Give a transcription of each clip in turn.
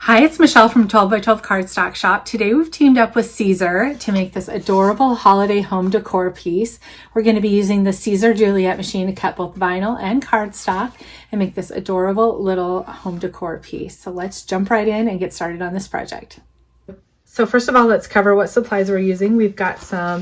Hi, it's Michelle from 12 by 12 Cardstock Shop. Today we've teamed up with Siser to make this adorable holiday home decor piece. We're going to be using the Siser Juliet machine to cut both vinyl and cardstock and make this adorable little home decor piece. So let's jump right in and get started on this project. So first of all, let's cover what supplies we're using. We've got some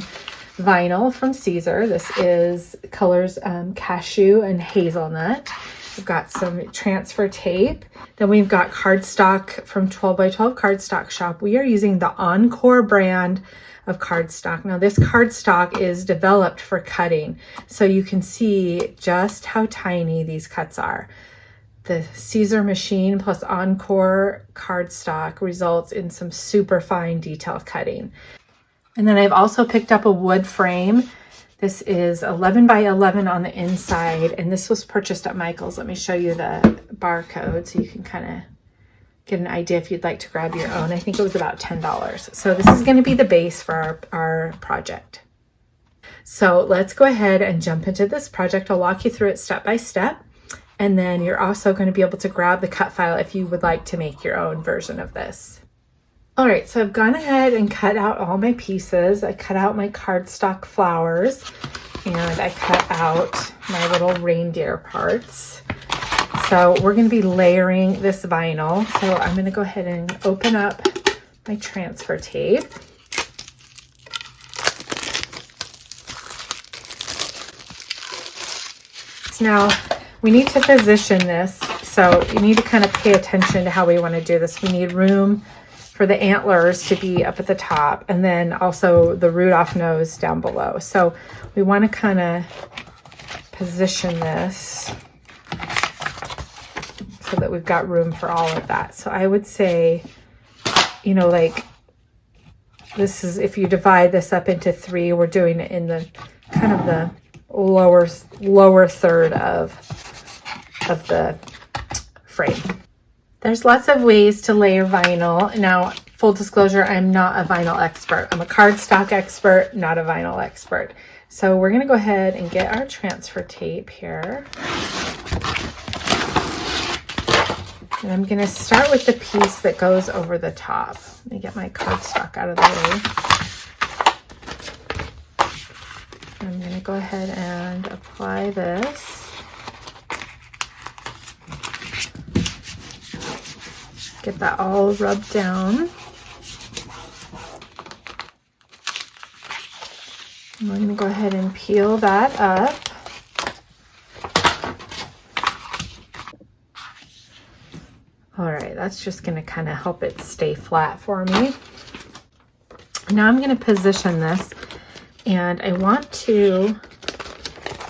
vinyl from Siser. This is colors cashew and hazelnut. We've got some transfer tape. Then we've got cardstock from 12 by 12 Cardstock Shop. We are using the Encore brand of cardstock. Now this cardstock is developed for cutting, so you can see just how tiny these cuts are. The Siser machine plus Encore cardstock results in some super fine detailed cutting. And then I've also picked up a wood frame. This is 11 by 11 on the inside, and this was purchased at Michael's. Let me show you the barcode so you can kind of get an idea if you'd like to grab your own. I think it was about $10. So this is going to be the base for our project. So let's go ahead and jump into this project. I'll walk you through it step by step, and then you're also going to be able to grab the cut file if you would like to make your own version of this. All right, so I've gone ahead and cut out all my pieces. I cut out my cardstock flowers, and I cut out my little reindeer parts. So we're going to be layering this vinyl. So I'm going to go ahead and open up my transfer tape. So now we need to position this. So you need to kind of pay attention to how we want to do this. We need room for the antlers to be up at the top, and then also the Rudolph nose down below. So we want to kind of position this so that we've got room for all of that. So I would say, you know, like this is, if you divide this up into three, we're doing it in the kind of the lower third of the frame. There's lots of ways to layer vinyl. Now, full disclosure, I'm not a vinyl expert. I'm a cardstock expert, not a vinyl expert. So we're gonna go ahead and get our transfer tape here. And I'm gonna start with the piece that goes over the top. Let me get my cardstock out of the way. I'm gonna go ahead and apply this. Get that all rubbed down. And we're going to go ahead and peel that up. All right, that's just going to kind of help it stay flat for me. Now I'm going to position this, and I want to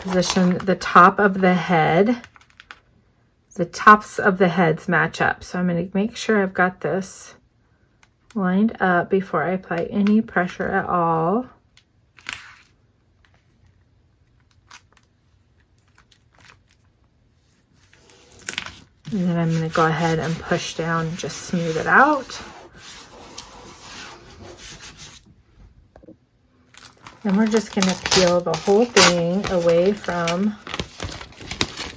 position the top of the head. The tops of the heads match up. So I'm going to make sure I've got this lined up before I apply any pressure at all. And then I'm going to go ahead and push down and just smooth it out. Then we're just going to peel the whole thing away from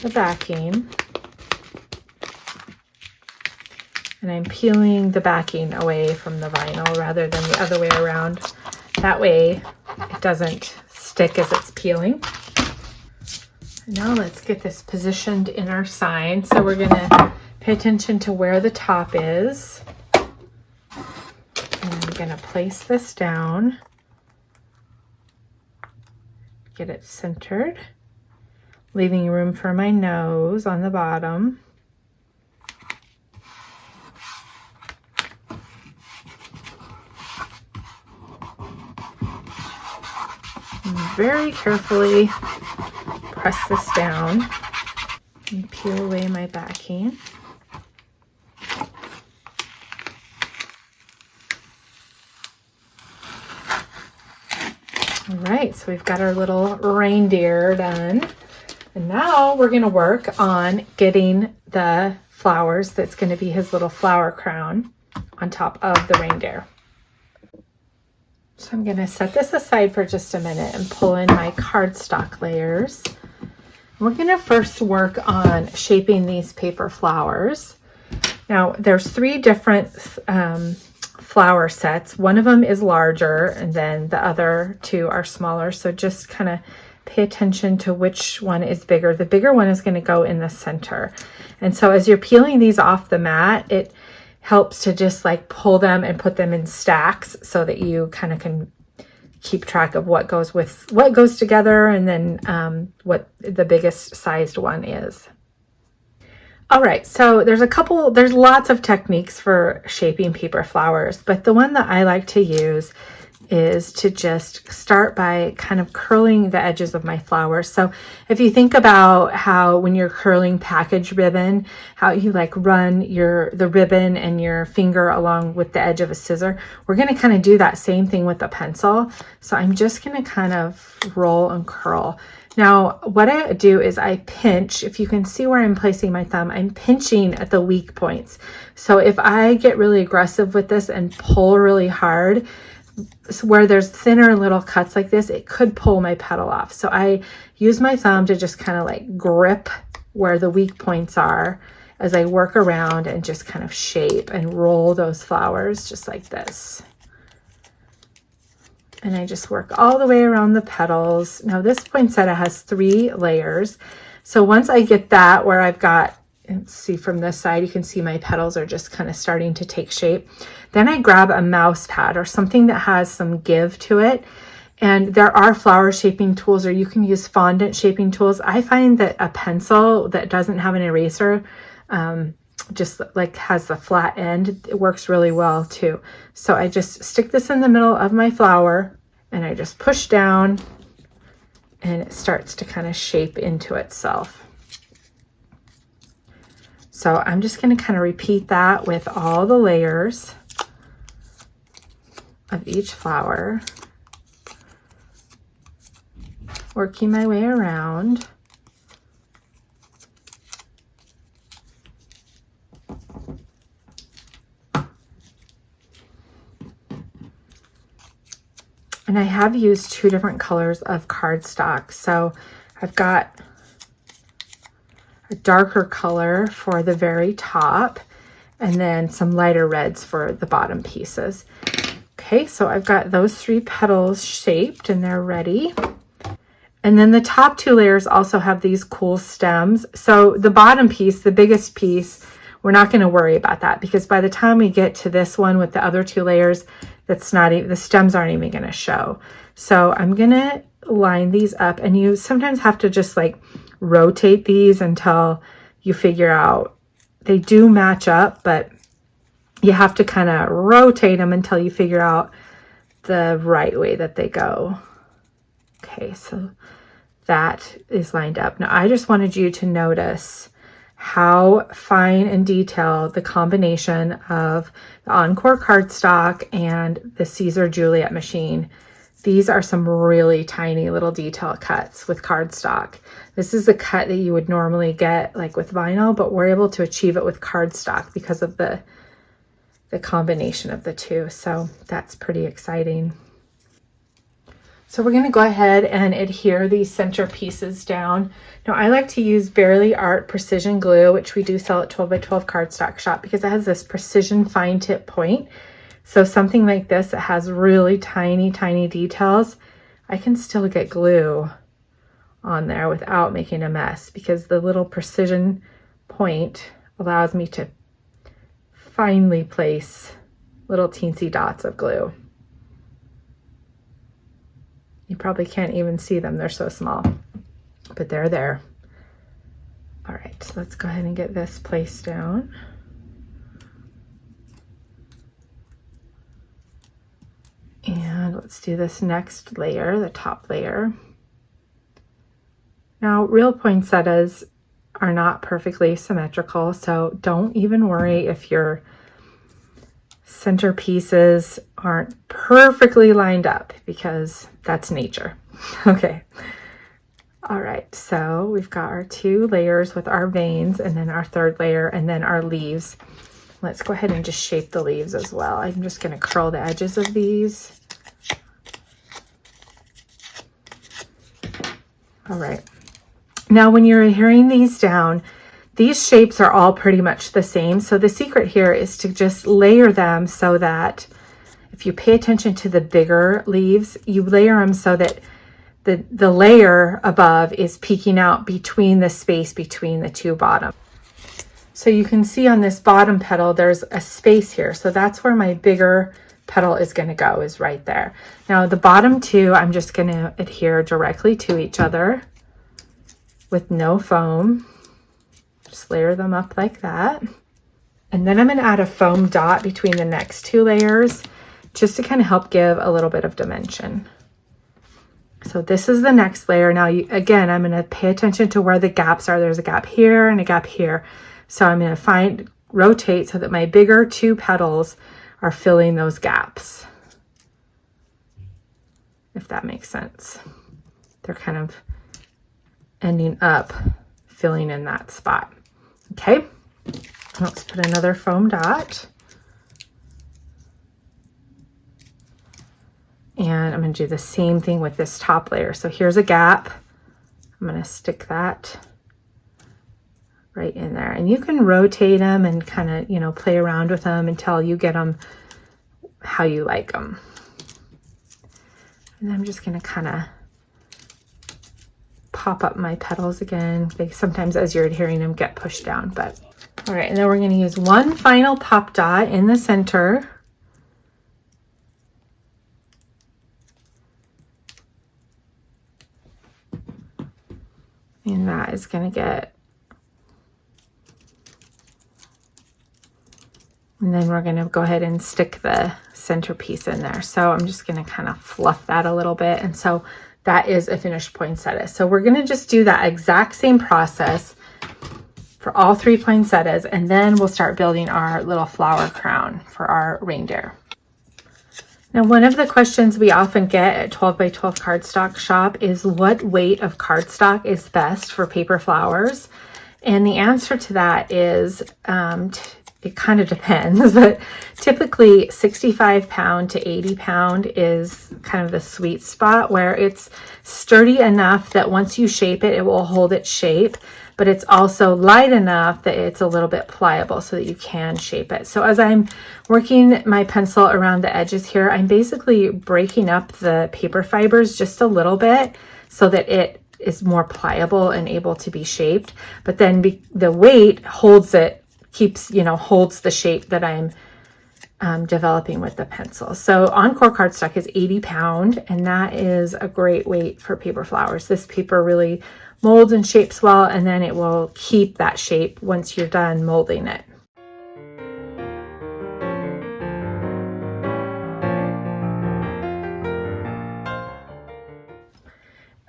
the backing. And I'm peeling the backing away from the vinyl rather than the other way around. That way it doesn't stick as it's peeling. Now let's get this positioned in our sign. So we're gonna pay attention to where the top is. And I'm gonna place this down. Get it centered, leaving room for my nose on the bottom. Very carefully press this down and peel away my backing. All right, so we've got our little reindeer done. And now we're gonna work on getting the flowers that's gonna be his little flower crown on top of the reindeer. So I'm going to set this aside for just a minute and pull in my cardstock layers. We're going to first work on shaping these paper flowers. Now there's 3 different flower sets. One of them is larger and then the other 2 are smaller. So just kind of pay attention to which one is bigger. The bigger one is going to go in the center. And so as you're peeling these off the mat, it helps to just like pull them and put them in stacks so that you kind of can keep track of what goes with what goes together, and then what the biggest sized one is. All right, so there's lots of techniques for shaping paper flowers, but the one that I like to use is to just start by kind of curling the edges of my flowers. So if you think about how when you're curling package ribbon, how you like run the ribbon and your finger along with the edge of a scissor, we're going to kind of do that same thing with a pencil. So I'm just going to kind of roll and curl. Now, what I do is I pinch. If you can see where I'm placing my thumb, I'm pinching at the weak points. So if I get really aggressive with this and pull really hard, where there's thinner little cuts like this, it could pull my petal off. So I use my thumb to just kind of like grip where the weak points are as I work around and just kind of shape and roll those flowers just like this. And I just work all the way around the petals. Now this poinsettia has 3 layers. So once I get that where I've got, and see from this side, you can see my petals are just kind of starting to take shape. Then I grab a mouse pad or something that has some give to it. And there are flower shaping tools, or you can use fondant shaping tools. I find that a pencil that doesn't have an eraser, just like has the flat end, it works really well too. So I just stick this in the middle of my flower and I just push down and it starts to kind of shape into itself. So I'm just going to kind of repeat that with all the layers of each flower, working my way around. And I have used 2 different colors of cardstock. So I've got a darker color for the very top and then some lighter reds for the bottom pieces. Okay, so I've got those 3 petals shaped and they're ready. And then the top 2 layers also have these cool stems. So the bottom piece, the biggest piece, we're not going to worry about that because by the time we get to this one with the other 2 layers, that's not even, the stems aren't even going to show. So I'm going to line these up, and you sometimes have to just like rotate these until you figure out they do match up, but you have to kind of rotate them until you figure out the right way that they go. Okay, so that is lined up. Now I just wanted you to notice how fine and detailed the combination of the Encore cardstock and the Siser Juliet machine. These are some really tiny little detail cuts with cardstock. This is a cut that you would normally get like with vinyl, but we're able to achieve it with cardstock because of the combination of the 2. So that's pretty exciting. So we're going to go ahead and adhere these center pieces down. Now I like to use Barely Art precision glue, which we do sell at 12 by 12 Cardstock Shop, because it has this precision fine tip point. So something like this that has really tiny, tiny details, I can still get glue on there without making a mess, because the little precision point allows me to finely place little teensy dots of glue. You probably can't even see them, they're so small, but they're there. All right, so let's go ahead and get this placed down. And let's do this next layer, the top layer. Now, real poinsettias are not perfectly symmetrical, so don't even worry if your center pieces aren't perfectly lined up, because that's nature. Okay. All right, so we've got our 2 layers with our veins, and then our 3rd layer, and then our leaves. Let's go ahead and just shape the leaves as well. I'm just going to curl the edges of these. All right. Now, when you're adhering these down, These shapes are all pretty much the same. So the secret here is to just layer them so that if you pay attention to the bigger leaves, you layer them so that the layer above is peeking out between the space between the two bottom. So you can see on this bottom petal, there's a space here. So that's where my bigger petal is going to go, is right there. Now the bottom two, I'm just going to adhere directly to each other with no foam. Just layer them up like that. And then I'm going to add a foam dot between the next two layers just to kind of help give a little bit of dimension. So this is the next layer. Now, again, I'm going to pay attention to where the gaps are. There's a gap here and a gap here. So I'm going to rotate so that my bigger two petals are filling those gaps, if that makes sense. They're kind of ending up filling in that spot. Okay, let's put another foam dot. And I'm going to do the same thing with this top layer. So here's a gap. I'm going to stick that right in there. And you can rotate them and kind of, you know, play around with them until you get them how you like them. And I'm just going to kind of pop up my petals again. They sometimes, as you're adhering them, get pushed down. But all right, and then we're going to use one final pop dot in the center. And that is going to get, and then we're going to go ahead and stick the centerpiece in there. So I'm just going to kind of fluff that a little bit. And so that is a finished poinsettia. So we're going to just do that exact same process for all 3 poinsettias, and then we'll start building our little flower crown for our reindeer. Now, one of the questions we often get at 12 by 12 Cardstock Shop is what weight of cardstock is best for paper flowers? And the answer to that is it kind of depends, but typically 65 pound to 80 pound is kind of the sweet spot where it's sturdy enough that once you shape it, it will hold its shape, but it's also light enough that it's a little bit pliable so that you can shape it. So as I'm working my pencil around the edges here, I'm basically breaking up the paper fibers just a little bit so that it is more pliable and able to be shaped. But then the weight holds it, holds the shape that I'm developing with the pencil. So Encore cardstock is 80 pound, and that is a great weight for paper flowers. This paper really molds and shapes well, and then it will keep that shape once you're done molding it.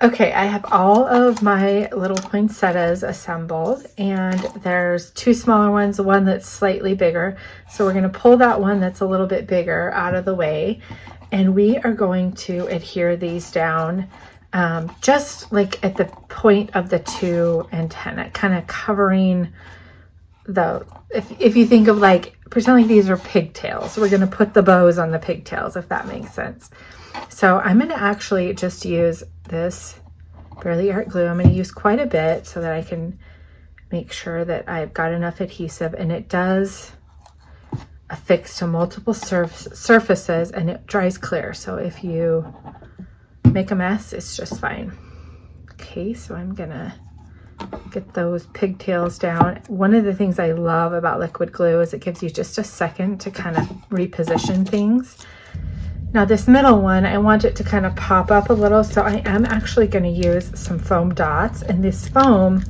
Okay, I have all of my little poinsettias assembled, and there's 2 smaller ones, one that's slightly bigger. So we're going to pull that one that's a little bit bigger out of the way, and we are going to adhere these down just like at the point of the 2 antennae, kind of covering the, if you think of like, pretend like these are pigtails. We're going to put the bows on the pigtails, if that makes sense. So I'm going to actually just use this Fairly Art glue. I'm going to use quite a bit so that I can make sure that I've got enough adhesive, and it does affix to multiple surfaces and it dries clear. So if you make a mess, it's just fine. Okay, so I'm going to get those pigtails down. One of the things I love about liquid glue is it gives you just a second to kind of reposition things. Now this middle one, I want it to kind of pop up a little, so I am actually going to use some foam dots, and this foam,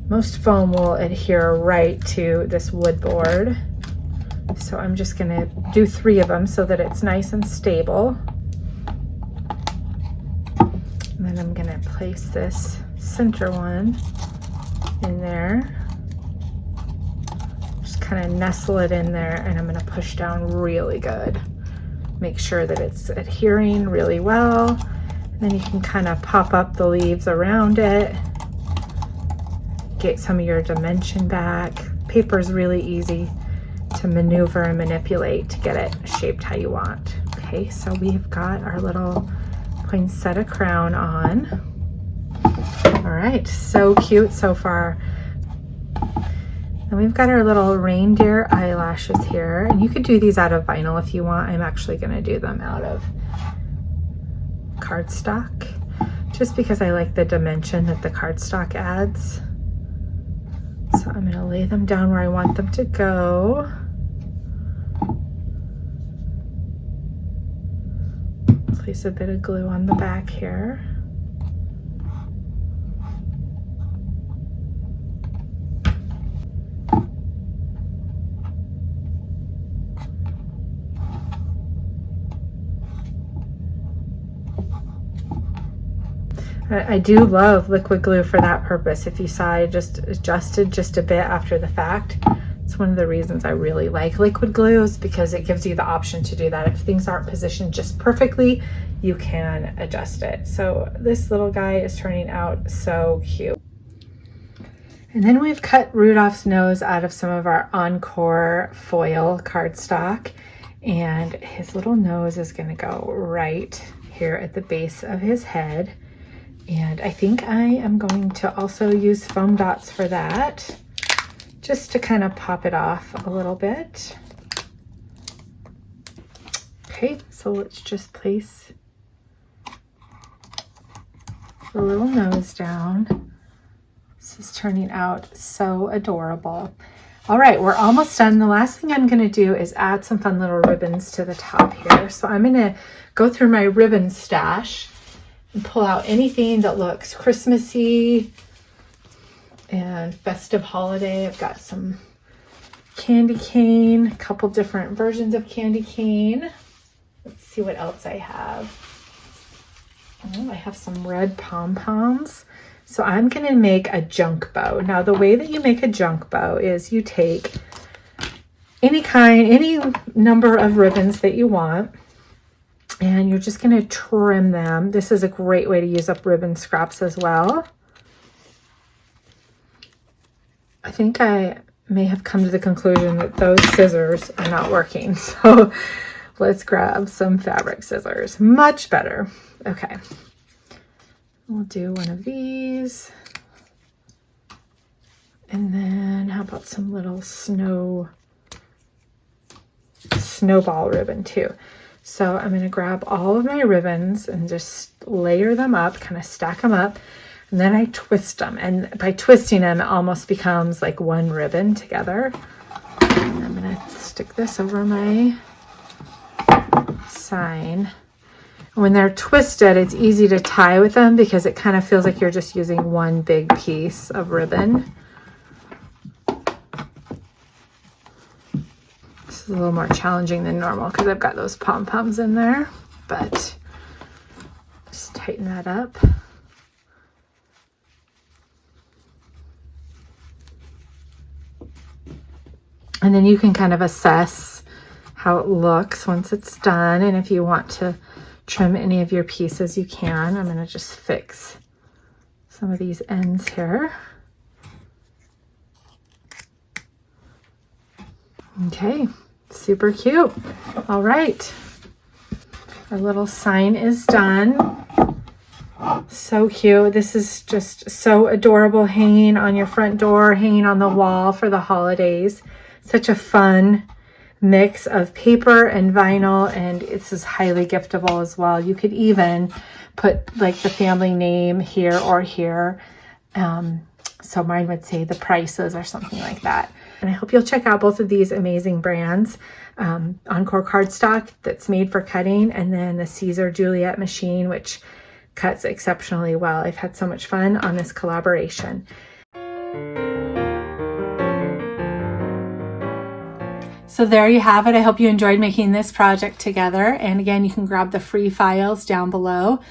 most foam will adhere right to this wood board. So I'm just going to do 3 of them so that it's nice and stable. And then I'm going to place this center one in there. Just kind of nestle it in there, and I'm going to push down really good. Make sure that it's adhering really well. And then you can kind of pop up the leaves around it. Get some of your dimension back. Paper is really easy to maneuver and manipulate to get it shaped how you want. Okay, so we've got our little poinsettia crown on. All right, so cute so far. And we've got our little reindeer eyelashes here. And you could do these out of vinyl if you want. I'm actually going to do them out of cardstock, just because I like the dimension that the cardstock adds. So I'm going to lay them down where I want them to go. Place a bit of glue on the back here. I do love liquid glue for that purpose. If you saw, I just adjusted just a bit after the fact. It's one of the reasons I really like liquid glue, is because it gives you the option to do that. If things aren't positioned just perfectly, you can adjust it. So this little guy is turning out so cute. And then we've cut Rudolph's nose out of some of our Encore foil cardstock, and his little nose is going to go right here at the base of his head. And I think I am going to also use foam dots for that, just to kind of pop it off a little bit. Okay, so let's just place the little nose down. This is turning out so adorable. All right, we're almost done. The last thing I'm going to do is add some fun little ribbons to the top here. So I'm going to go through my ribbon stash and pull out anything that looks Christmassy and festive holiday. I've got some candy cane, a couple different versions of candy cane. Let's see what else I have. Oh, I have some red pom-poms. So I'm going to make a junk bow. Now, the way that you make a junk bow is you take any number of ribbons that you want, and you're just going to trim them. This is a great way to use up ribbon scraps as well. I think I may have come to the conclusion that those scissors are not working. So let's grab some fabric scissors. Much better. Okay. We'll do one of these. And then how about some little snowball ribbon too. So I'm going to grab all of my ribbons and just layer them up, kind of stack them up, and then I twist them. And by twisting them, it almost becomes like one ribbon together. And I'm going to stick this over my sign. When they're twisted, it's easy to tie with them because it kind of feels like you're just using one big piece of ribbon. This is a little more challenging than normal because I've got those pom-poms in there, but just tighten that up. And then you can kind of assess how it looks once it's done. And if you want to trim any of your pieces, you can. I'm going to just fix some of these ends here. Okay, super cute. All right, our little sign is done. So cute. This is just so adorable, hanging on your front door, hanging on the wall for the holidays. Such a fun mix of paper and vinyl, and this is highly giftable as well. You could even put like the family name here or here. So mine would say the prices or something like that. And I hope you'll check out both of these amazing brands. Encore Cardstock, that's made for cutting, and then the Siser Juliet machine, which cuts exceptionally well. I've had so much fun on this collaboration. So there you have it. I hope you enjoyed making this project together. And again, you can grab the free files down below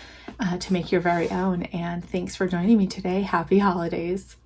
to make your very own. And thanks for joining me today. Happy holidays.